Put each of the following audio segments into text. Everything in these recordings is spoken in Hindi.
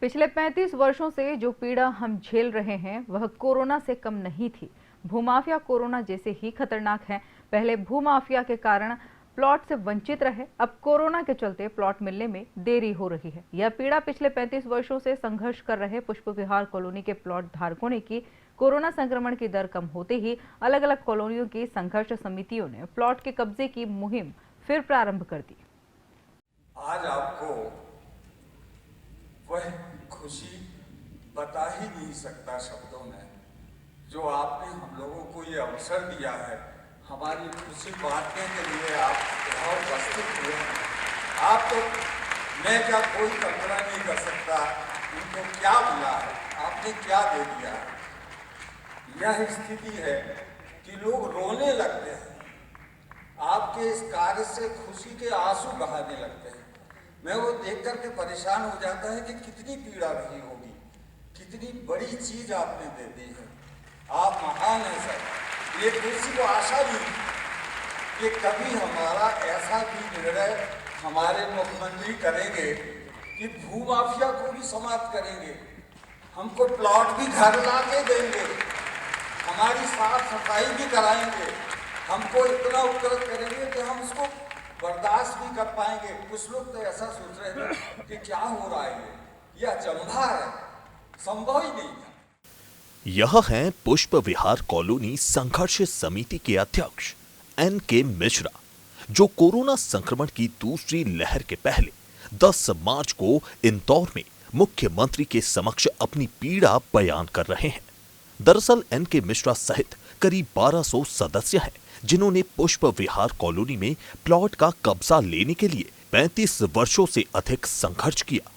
पिछले 35 वर्षों से जो पीड़ा हम झेल रहे हैं वह कोरोना से कम नहीं थी। भूमाफिया कोरोना जैसे ही खतरनाक है। पहले भूमाफिया के कारण प्लॉट से वंचित रहे, अब कोरोना के चलते प्लॉट मिलने में देरी हो रही है। यह पीड़ा पिछले 35 वर्षों से संघर्ष कर रहे पुष्प विहार कॉलोनी के प्लॉट धारकों ने की। कोरोना संक्रमण की दर कम होते ही अलग अलग कॉलोनियों की संघर्ष समितियों ने प्लॉट के कब्जे की मुहिम फिर प्रारंभ कर दी। आज आपको वह खुशी बता ही नहीं सकता शब्दों में, जो आपने हम लोगों को ये अवसर दिया है। हमारी खुशी बांटने के लिए आप और उपस्थित हुए। आप तो मैं क्या कोई कल्पना नहीं कर सकता उनको क्या मिला है, आपने क्या दे दिया है। यह स्थिति है कि लोग रोने लगते हैं, आपके इस कार्य से खुशी के आंसू बहाने लगते हैं। मैं वो देख करके परेशान हो जाता है कि कितनी पीड़ा रही होगी, कितनी बड़ी चीज आपने दे दी है। आप महान हैं सर। ये किसी को आशा नहीं कि कभी हमारा ऐसा भी निर्णय हमारे मुख्यमंत्री करेंगे कि भूमाफिया को भी समाप्त करेंगे, हमको प्लॉट भी घर ला के देंगे, हमारी साफ सफाई भी कराएंगे, हमको इतना उपकृत करेंगे कि हम उसको बर्दाश्त भी कर पाएंगे। कुछ लोग तो ऐसा सोच रहे थे कि क्या हो रहा है, ये अचंभा है, संभव ही नहीं था। यह हैं पुष्प विहार कॉलोनी संघर्ष समिति के अध्यक्ष NK मिश्रा, जो कोरोना संक्रमण की दूसरी लहर के पहले 10 मार्च को इंदौर में मुख्यमंत्री के समक्ष अपनी पीड़ा बयान कर रहे हैं। दरअसल NK मिश्रा सहित करीब 1200 सदस्य हैं, जिन्होंने पुष्प विहार कॉलोनी में प्लॉट का कब्जा लेने के लिए 35 वर्षों से अधिक संघर्ष किया।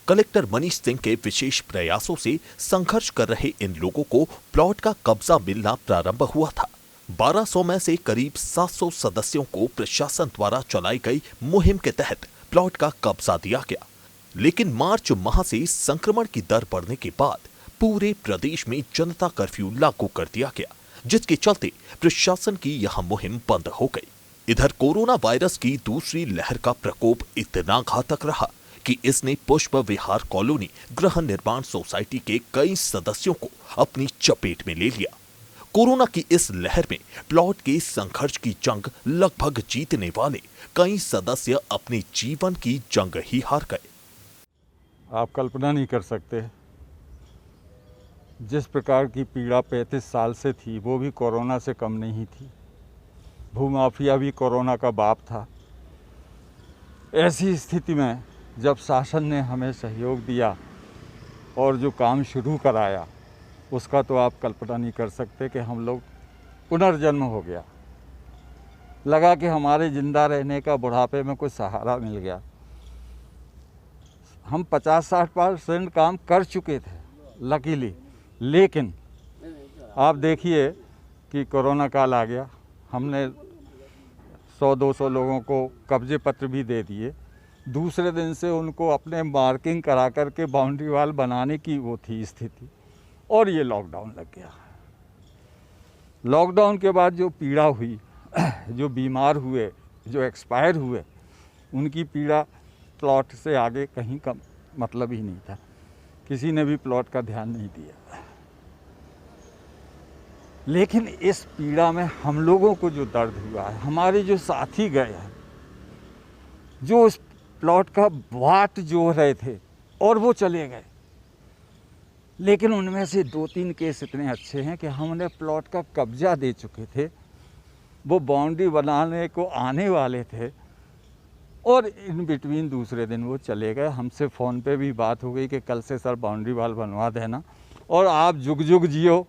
कलेक्टर मनीष सिंह के विशेष प्रयासों से संघर्ष कर रहे इन लोगों को प्लॉट का कब्जा मिलना प्रारंभ हुआ था। 1200 में से करीब 700 सदस्यों को प्रशासन द्वारा चलाई गई मुहिम के तहत प्लॉट का कब्जा दिया गया। लेकिन मार्च माह से संक्रमण की दर बढ़ने के बाद पूरे प्रदेश में जनता कर्फ्यू लागू कर दिया गया, जिसके चलते प्रशासन की यह मुहिम बंद हो गई। इधर कोरोना वायरस की दूसरी लहर का प्रकोप इतना घातक रहा कि इसने पुष्प विहार कॉलोनी गृह निर्माण सोसाइटी के कई सदस्यों को अपनी चपेट में ले लिया। कोरोना की इस लहर में प्लॉट के संघर्ष की जंग लगभग जीतने वाले कई सदस्य अपने जीवन की जंग ही हार गए। आप कल्पना नहीं कर सकते जिस प्रकार की पीड़ा 35 साल से थी, वो भी कोरोना से कम नहीं थी। भूमाफिया भी कोरोना का बाप था। ऐसी स्थिति में जब शासन ने हमें सहयोग दिया और जो काम शुरू कराया, उसका तो आप कल्पना नहीं कर सकते कि हम लोग पुनर्जन्म हो गया। लगा कि हमारे जिंदा रहने का बुढ़ापे में कोई सहारा मिल गया। हम 50-60% काम कर चुके थे लकीली, लेकिन आप देखिए कि कोरोना काल आ गया। हमने 100-200 लोगों को कब्जे पत्र भी दे दिए। दूसरे दिन से उनको अपने मार्किंग करा करके बाउंड्री वाल बनाने की वो थी स्थिति, और ये लॉकडाउन लग गया। लॉकडाउन के बाद जो पीड़ा हुई, जो बीमार हुए, जो एक्सपायर हुए, उनकी पीड़ा प्लॉट से आगे कहीं का मतलब ही नहीं था। किसी ने भी प्लॉट का ध्यान नहीं दिया। लेकिन इस पीड़ा में हम लोगों को जो दर्द हुआ है, हमारे जो साथी गए हैं, जो इस प्लॉट का वाट जो रहे थे और वो चले गए, लेकिन उनमें से 2-3 केस इतने अच्छे हैं कि हमने प्लॉट का कब्जा दे चुके थे, वो बाउंड्री बनाने को आने वाले थे, और इन बिटवीन दूसरे दिन वो चले गए। हमसे फ़ोन पे भी बात हो गई कि कल से सर बाउंड्री वाल बनवा देना, और आप जुग जुग जियो,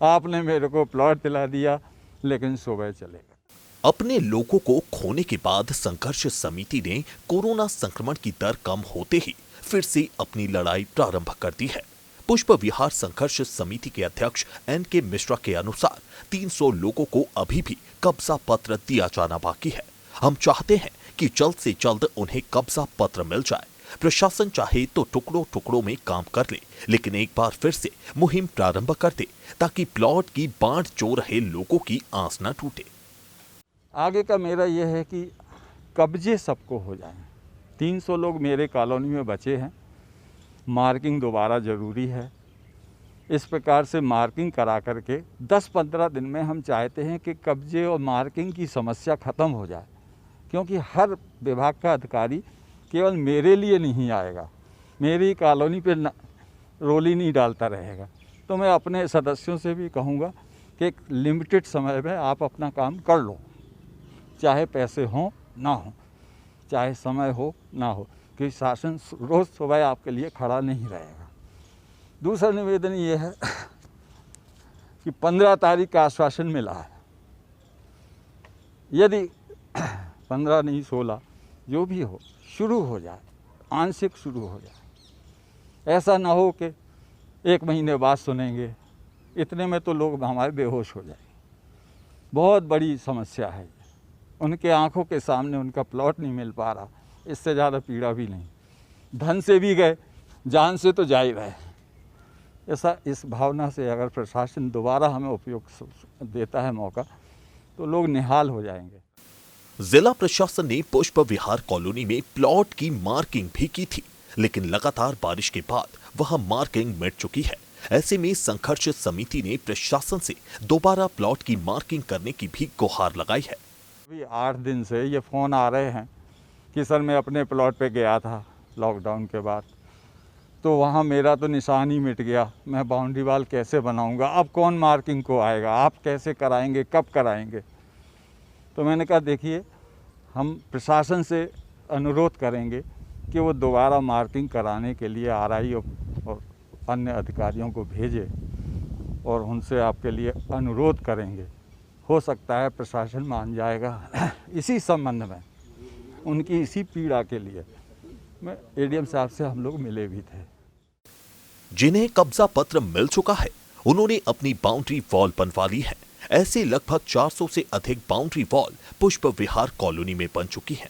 आपने मेरे को प्लॉट दिला दिया, लेकिन सुबह चले गए। अपने लोगों को खोने के बाद संघर्ष समिति ने कोरोना संक्रमण की दर कम होते ही फिर से अपनी लड़ाई प्रारंभ कर दी है। पुष्प विहार संघर्ष समिति के अध्यक्ष NK मिश्रा के अनुसार 300 लोगों को अभी भी कब्जा पत्र दिया जाना बाकी है। हम चाहते हैं कि जल्द से जल्द उन्हें कब्जा पत्र मिल जाए। प्रशासन चाहे तो टुकड़ों टुकड़ों में काम कर ले, लेकिन एक बार फिर से मुहिम प्रारंभ कर दे, ताकि प्लॉट की बांट जो रहे लोगों की आस न टूटे। आगे का मेरा यह है कि कब्जे सबको हो जाएं। 300 लोग मेरे कॉलोनी में बचे हैं, मार्किंग दोबारा ज़रूरी है। इस प्रकार से मार्किंग करा करके 10-15 दिन में हम चाहते हैं कि कब्जे और मार्किंग की समस्या ख़त्म हो जाए, क्योंकि हर विभाग का अधिकारी केवल मेरे लिए नहीं आएगा, मेरी कॉलोनी पे रोली नहीं डालता रहेगा। तो मैं अपने सदस्यों से भी कहूँगा कि एक लिमिटेड समय में आप अपना काम कर लो, चाहे पैसे हों ना हो, चाहे समय हो ना हो, कि शासन रोज़ सुबह आपके लिए खड़ा नहीं रहेगा। दूसरा निवेदन ये है कि 15 तारीख का आश्वासन मिला है, यदि 15 नहीं 16 जो भी हो शुरू हो जाए, आंशिक शुरू हो जाए। ऐसा ना हो कि 1 महीने बाद सुनेंगे, इतने में तो लोग हमारे बेहोश हो जाएंगे। बहुत बड़ी समस्या है, उनके आंखों के सामने उनका प्लॉट नहीं मिल पा रहा, इससे ज़्यादा पीड़ा भी नहीं। धन से भी गए, जान से तो जा ही रहे। ऐसा इस भावना से अगर प्रशासन दोबारा हमें उपयोग देता है मौका, तो लोग निहाल हो जाएंगे। जिला प्रशासन ने पुष्प विहार कॉलोनी में प्लॉट की मार्किंग भी की थी, लेकिन लगातार बारिश के बाद वह मार्किंग मिट चुकी है। ऐसे में संघर्ष समिति ने प्रशासन से दोबारा प्लॉट की मार्किंग करने की भी गुहार लगाई है। अभी 8 दिन से ये फ़ोन आ रहे हैं कि सर मैं अपने प्लॉट पे गया था लॉकडाउन के बाद, तो वहाँ मेरा तो निशान ही मिट गया, मैं बाउंड्री वाल कैसे बनाऊँगा, अब कौन मार्किंग को आएगा, आप कैसे कराएंगे, कब कराएंगे। तो मैंने कहा देखिए, हम प्रशासन से अनुरोध करेंगे कि वो दोबारा मार्किंग कराने के लिए आरआई और अन्य अधिकारियों को भेजे और उनसे आपके लिए अनुरोध करेंगे। हो सकता है प्रशासन मान जाएगा। इसी संबंध में, उनकी इसी पीड़ा के लिए मैं एडीएम साहब से हम लोग मिले भी थे। जिन्हें कब्जा पत्र मिल चुका है, उन्होंने अपनी बाउंड्री वॉल बनवा ली है। ऐसे लगभग 400 से अधिक बाउंड्री वॉल पुष्प विहार कॉलोनी में बन चुकी है।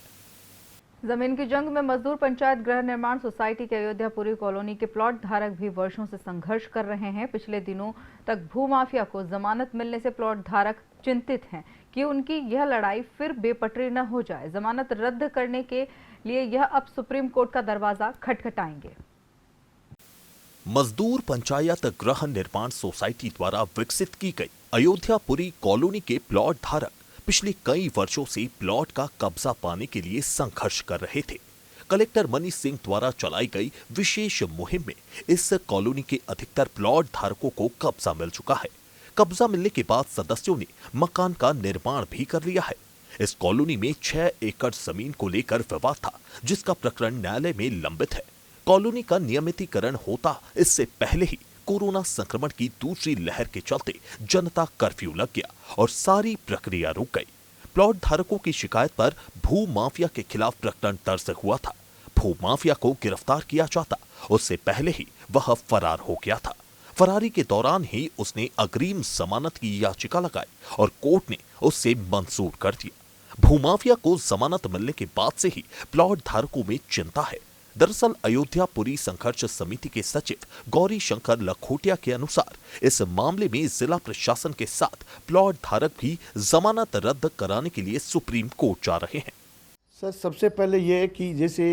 जमीन की जंग में मजदूर पंचायत गृह निर्माण सोसाइटी के अयोध्यापुरी कॉलोनी के प्लॉट धारक भी वर्षों से संघर्ष कर रहे हैं। पिछले दिनों तक भूमाफिया को जमानत मिलने से प्लॉट धारक चिंतित हैं कि उनकी यह लड़ाई फिर बेपटरी न हो जाए। जमानत रद्द करने के लिए यह अब सुप्रीम कोर्ट का दरवाजा खटखटाएंगे। मजदूर पंचायत गृह निर्माण सोसाइटी द्वारा विकसित की गई अयोध्यापुरी कॉलोनी के प्लॉट धारक पिछले कई वर्षों से प्लॉट का कब्जा पाने के लिए संघर्ष कर रहे थे। कलेक्टर मनीष सिंह द्वारा चलाई गई विशेष मुहिम में इस कॉलोनी के अधिकतर प्लॉट धारकों को कब्जा मिल चुका है। कब्जा मिलने के बाद सदस्यों ने मकान का निर्माण भी कर लिया है। इस कॉलोनी में 6 एकड़ जमीन को लेकर विवाद था, जिसका प्रकरण न्यायालय में लंबित है। कॉलोनी का नियमितीकरण होता इससे पहले ही कोरोना संक्रमण की दूसरी लहर के चलते जनता कर्फ्यू लग गया और सारी प्रक्रिया रुक गई। प्लॉट धारकों की शिकायत पर भू माफिया के खिलाफ प्रकरण दर्ज हुआ था। भू माफिया को गिरफ्तार किया जाता उससे पहले ही वह फरार हो गया था। फरारी के दौरान ही उसने अग्रिम जमानत की याचिका लगाई और कोर्ट ने उससे मंजूर कर दिया। भूमाफिया को जमानत मिलने के बाद से ही प्लॉट धारकों में चिंता है। दरअसल अयोध्यापुरी संघर्ष समिति के सचिव गौरी शंकर लखोटिया के अनुसार इस मामले में जिला प्रशासन के साथ प्लॉट धारक भी जमानत रद्द कराने के लिए सुप्रीम कोर्ट जा रहे हैं। सर, सबसे पहले यह है कि जैसे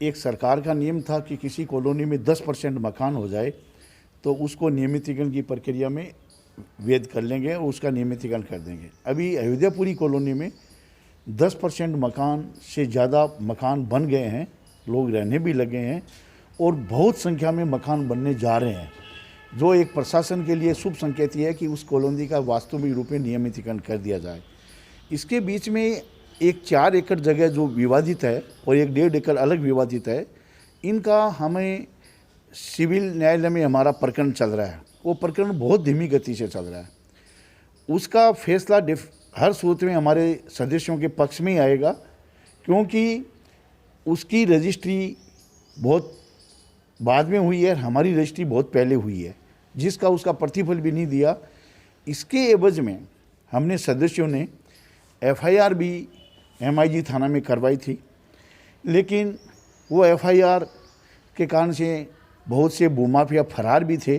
एक सरकार का नियम था कि किसी कॉलोनी में 10% मकान हो जाए तो उसको नियमितीकरण की प्रक्रिया में वैध कर लेंगे और उसका नियमितीकरण कर देंगे। अभी अयोध्यापुरी कॉलोनी में 10% मकान से ज़्यादा मकान बन गए हैं, लोग रहने भी लगे हैं और बहुत संख्या में मकान बनने जा रहे हैं, जो एक प्रशासन के लिए शुभ संकेत ये है कि उस कॉलोनी का वास्तविक रूप में नियमितीकरण कर दिया जाए। इसके बीच में एक 4 एकड़ जगह जो विवादित है और एक 1.5 एकड़ अलग विवादित है, इनका हमें सिविल न्यायालय में हमारा प्रकरण चल रहा है। वो प्रकरण बहुत धीमी गति से चल रहा है। उसका फैसला हर सूरत में हमारे सदस्यों के पक्ष में ही आएगा, क्योंकि उसकी रजिस्ट्री बहुत बाद में हुई है, हमारी रजिस्ट्री बहुत पहले हुई है, जिसका उसका प्रतिफल भी नहीं दिया। इसके एवज में हमने सदस्यों ने एफआईआर भी एमआईजी थाना में करवाई थी, लेकिन वो एफआईआर के कारण से बहुत से भूमाफिया फरार भी थे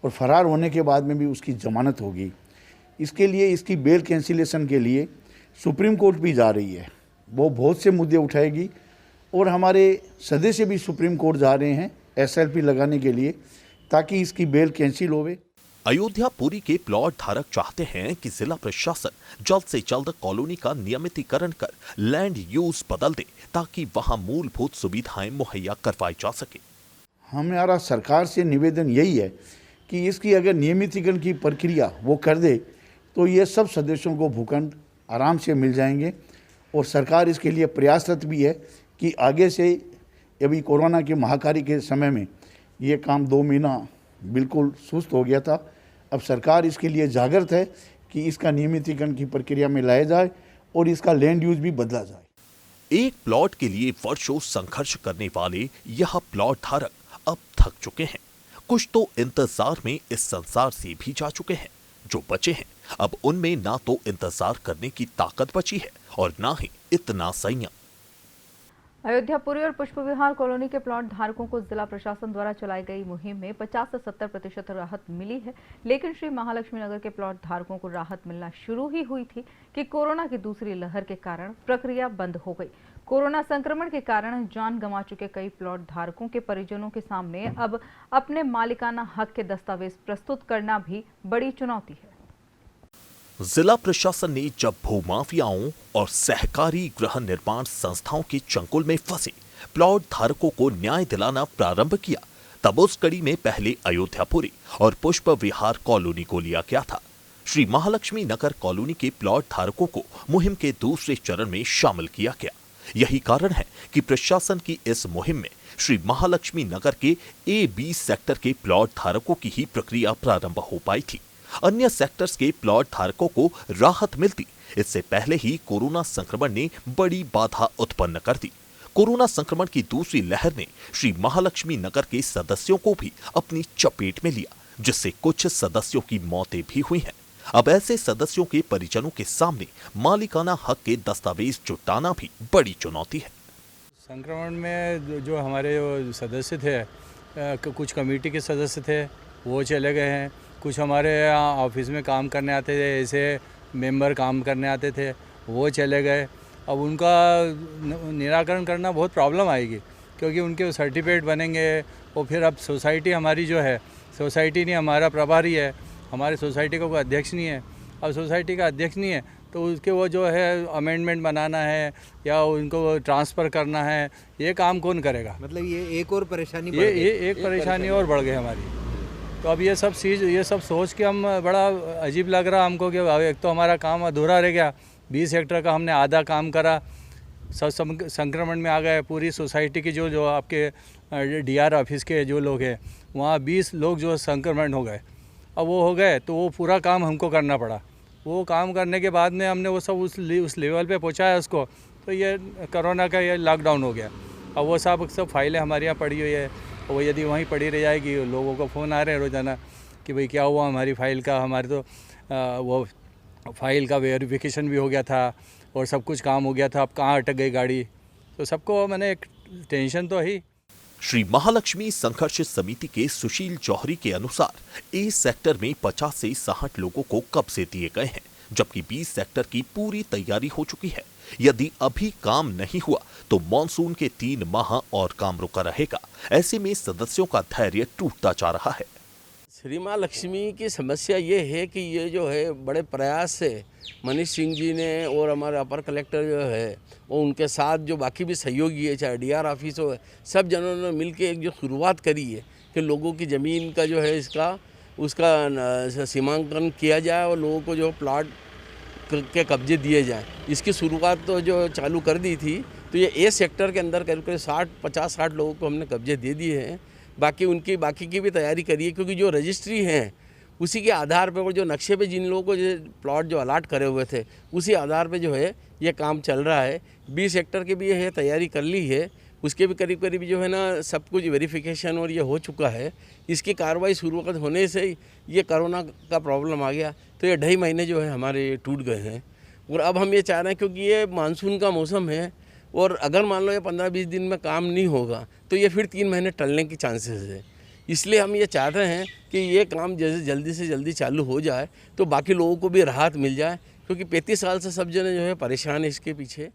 और फरार होने के बाद में भी उसकी जमानत होगी। इसके लिए इसकी बेल कैंसिलेशन के लिए सुप्रीम कोर्ट भी जा रही है। वो बहुत से मुद्दे उठाएगी और हमारे सदस्य भी सुप्रीम कोर्ट जा रहे हैं SLP लगाने के लिए, ताकि इसकी बेल कैंसिल होवे। अयोध्या पुरी के प्लॉट धारक चाहते हैं कि जिला प्रशासन जल्द से जल्द कॉलोनी का नियमितीकरण कर लैंड यूज बदल दे, ताकि वहां मूलभूत सुविधाएं मुहैया करवाई जा सके। हमारा सरकार से निवेदन यही है कि इसकी अगर नियमितीकरण की प्रक्रिया वो कर दे तो ये सब सदस्यों को भूखंड आराम से मिल जाएंगे। और सरकार इसके लिए प्रयासरत भी है कि आगे से, अभी कोरोना की महामारी के समय में ये काम 2 महीना बिल्कुल सुस्त हो गया था। अब सरकार इसके लिए जागृत है कि इसका नियमितीकरण की प्रक्रिया में लाया जाए और इसका लैंड यूज भी बदला जाए। एक प्लॉट के लिए वर्षों संघर्ष करने वाले यह प्लॉट धारक अब थक चुके हैं। कुछ तो इंतजार में इस संसार से भी जा चुके हैं। जो बचे हैं अब उनमें ना तो इंतजार करने की ताकत बची है और ना ही इतना संयम। अयोध्यापुरी और पुष्प विहार कॉलोनी के प्लॉट धारकों को जिला प्रशासन द्वारा चलाई गई मुहिम में 50 से 70% राहत मिली है, लेकिन श्री महालक्ष्मी नगर के प्लॉट धारकों को राहत मिलना शुरू ही हुई थी कि कोरोना की दूसरी लहर के कारण प्रक्रिया बंद हो गई। कोरोना संक्रमण के कारण जान गंवा चुके कई प्लॉट धारकों के परिजनों के सामने अब अपने मालिकाना हक के दस्तावेज प्रस्तुत करना भी बड़ी चुनौती है। जिला प्रशासन ने जब भूमाफियाओं और सहकारी गृह निर्माण संस्थाओं के चंगुल में फंसे प्लॉट धारकों को न्याय दिलाना प्रारंभ किया, तब उस कड़ी में पहले अयोध्यापुरी और पुष्प विहार कॉलोनी को लिया गया था। श्री महालक्ष्मी नगर कॉलोनी के प्लॉट धारकों को मुहिम के दूसरे चरण में शामिल किया गया। यही कारण है कि प्रशासन की इस मुहिम में श्री महालक्ष्मी नगर के A-B सेक्टर के प्लॉट धारकों की ही प्रक्रिया प्रारंभ हो पाई थी। अन्य सेक्टर्स के प्लॉट धारकों को राहत मिलती, इससे पहले ही कोरोना संक्रमण ने बड़ी बाधा उत्पन्न कर दी। कोरोना संक्रमण की दूसरी लहर ने श्री महालक्ष्मी नगर के सदस्यों को भी अपनी चपेट में लिया, जिससे कुछ सदस्यों की मौतें भी हुई हैं। अब ऐसे सदस्यों के परिजनों के सामने मालिकाना हक के दस्तावेज जुटाना भी बड़ी चुनौती है। संक्रमण में जो हमारे सदस्य थे, कुछ कमेटी के सदस्य थे वो चले गए हैं। कुछ हमारे यहाँ ऑफिस में काम करने आते थे, ऐसे मेंबर काम करने आते थे, वो चले गए। अब उनका निराकरण करना बहुत प्रॉब्लम आएगी, क्योंकि उनके सर्टिफिकेट बनेंगे और फिर अब सोसाइटी हमारी जो है, सोसाइटी नहीं हमारा प्रभारी है, हमारे सोसाइटी का कोई अध्यक्ष नहीं है। अब सोसाइटी का अध्यक्ष नहीं है तो उसके वो जो है अमेंडमेंट बनाना है या उनको ट्रांसफ़र करना है, ये काम कौन करेगा? मतलब ये एक और परेशानी ये एक परेशानी और बढ़ गई हमारी। तो अब ये सब सोच के हम बड़ा अजीब लग रहा हमको कि एक तो हमारा काम अधूरा रह गया। 20 हेक्टेयर का हमने आधा काम करा, सब संक्रमण में आ गए। पूरी सोसाइटी के जो आपके DR ऑफिस के जो लोग हैं वहाँ 20 लोग जो संक्रमण हो गए। अब वो हो गए तो वो पूरा काम हमको करना पड़ा। वो काम करने के बाद में हमने वो सब उस लेवल पे पहुँचाया उसको, तो ये कोरोना का ये लॉकडाउन हो गया। अब वो सब फाइलें हमारे यहाँ पड़ी हुई है, वो यदि वहीं पड़ी रह जाएगी। लोगों को फ़ोन आ रहे हैं रोज़ाना कि भाई क्या हुआ हमारी फ़ाइल का। हमारे तो वो फाइल का वेरिफिकेशन भी हो गया था और सब कुछ काम हो गया था, अब कहाँ अटक गई गाड़ी। तो सबको मैंने एक टेंशन तो ही। श्री महालक्ष्मी संघर्ष समिति के सुशील जौहरी के अनुसार A सेक्टर में 50 से 60 लोगों को कब्जे दिए गए हैं, जबकि B सेक्टर की पूरी तैयारी हो चुकी है। यदि अभी काम नहीं हुआ तो मॉनसून के 3 माह और काम रुका रहेगा। ऐसे में सदस्यों का धैर्य टूटता जा रहा है। श्री महालक्ष्मी की समस्या ये है कि ये जो है बड़े प्रयास से मनीष सिंह जी ने और हमारे अपर कलेक्टर जो है और उनके साथ जो बाकी भी सहयोगी है, चाहे DR ऑफिस हो, सब जनों ने मिलकर एक जो शुरुआत करी है कि लोगों की ज़मीन का जो है उसका सीमांकन किया जाए और लोगों को जो प्लॉट के कब्जे दिए जाएं। इसकी शुरुआत तो जो चालू कर दी थी, तो ये A सेक्टर के अंदर करीब 50-60 लोगों को हमने कब्जे दे दिए हैं। बाकी की भी तैयारी करी है, क्योंकि जो रजिस्ट्री हैं उसी के आधार पर और जो नक्शे पे जिन लोगों को जो प्लॉट जो अलाट करे हुए थे उसी आधार पे जो है ये काम चल रहा है। B सेक्टर की भी ये तैयारी कर ली है, उसके भी करीब जो है ना सब कुछ वेरिफिकेशन और ये हो चुका है। इसकी कार्रवाई शुरुआत होने से ही ये कोरोना का प्रॉब्लम आ गया, तो ये 2.5 महीने जो है हमारे टूट गए हैं। और अब हम ये चाह रहे हैं, क्योंकि ये मानसून का मौसम है और अगर मान लो ये 15-20 दिन में काम नहीं होगा तो ये फिर 3 महीने टलने की चांसेस है। इसलिए हम ये चाहते हैं कि ये काम जैसे जल्दी से जल्दी चालू हो जाए तो बाकी लोगों को भी राहत मिल जाए, क्योंकि 35 साल से सब जने जो है परेशान है इसके पीछे।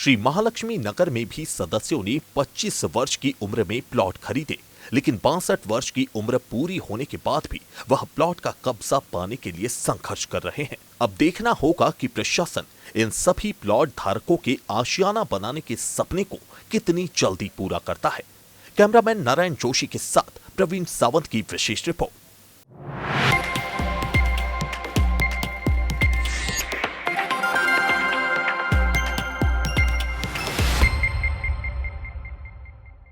श्री महालक्ष्मी नगर में भी सदस्यों ने 25 वर्ष की उम्र में प्लॉट खरीदे, लेकिन 62 वर्ष की उम्र पूरी होने के बाद भी वह प्लॉट का कब्जा पाने के लिए संघर्ष कर रहे हैं। अब देखना होगा कि प्रशासन इन सभी प्लॉट धारकों के आशियाना बनाने के सपने को कितनी जल्दी पूरा करता है। कैमरामैन नारायण जोशी के साथ प्रवीण सावंत की विशेष रिपोर्ट।